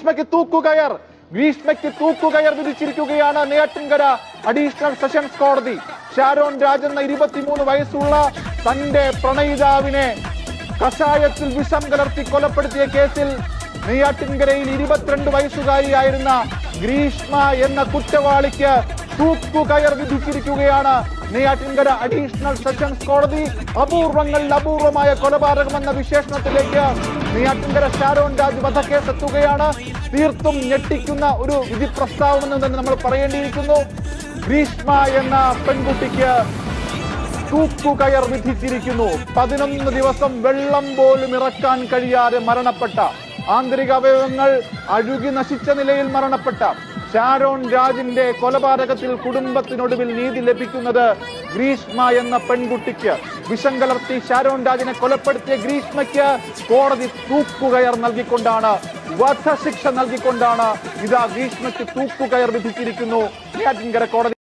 ഗ്രീഷ്മയ്ക്ക് തൂക്കുകയർ വിധിച്ചിരിക്കുകയാണ് Neyyattinkara additional sessions കോടതി. ഷാരോൺ രാജ് എന്ന 23 വയസ്സുള്ള തന്റെ പ്രണയിതാവിനെ കഷായത്തിൽ വിഷം കലർത്തി കൊലപ്പെടുത്തിയ കേസിൽ നെയ്യാറ്റിൻകരയിൽ 22 വയസ്സുകാരിയായിരുന്ന ഗ്രീഷ്മ എന്ന കുറ്റവാളിക്ക് തൂക്കുകയർ വിധിച്ചിരിക്കുകയാണ് നെയ്യാറ്റിൻകര അഡീഷണൽ സെഷൻസ് കോടതി. അപൂർവങ്ങളിൽ അപൂർവമായ കൊലപാതകമെന്ന വിശേഷണത്തിലേക്ക് നെയ്യാറ്റിൻകര ഷാരോൺ രാജ് വധക്കേസ് എത്തുകയാണ്. തീർത്തും ഞെട്ടിക്കുന്ന ഒരു വിധി പ്രസ്താവമെന്ന് തന്നെ നമ്മൾ പറയേണ്ടിയിരിക്കുന്നു. ഗ്രീഷ്മ എന്ന പെൺകുട്ടിക്ക് തൂക്കുകയർ വിധിച്ചിരിക്കുന്നു. 11 ദിവസം വെള്ളം പോലും ഇറക്കാൻ കഴിയാതെ മരണപ്പെട്ട, ആന്തരിക അവയവങ്ങൾ അഴുകി നശിച്ച നിലയിൽ മരണപ്പെട്ട ഷാരോൺ രാജിന്റെ കൊലപാതകത്തിൽ കുടുംബത്തിനൊടുവിൽ നീതി ലഭിക്കുന്നത് ഗ്രീഷ്മ എന്ന പെൺകുട്ടിക്ക്. വിഷം കലർത്തി ഷാരോൺ രാജിനെ കൊലപ്പെടുത്തിയ ഗ്രീഷ്മയ്ക്ക് കോടതി തൂക്കുകയർ നൽകിക്കൊണ്ടാണ്, വധശിക്ഷ നൽകിക്കൊണ്ടാണ് ഇതാ ഗ്രീഷ്മയ്ക്ക് തൂക്കുകയർ വിധിച്ചിരിക്കുന്നു നെയ്യാറ്റിൻകര കോടതി.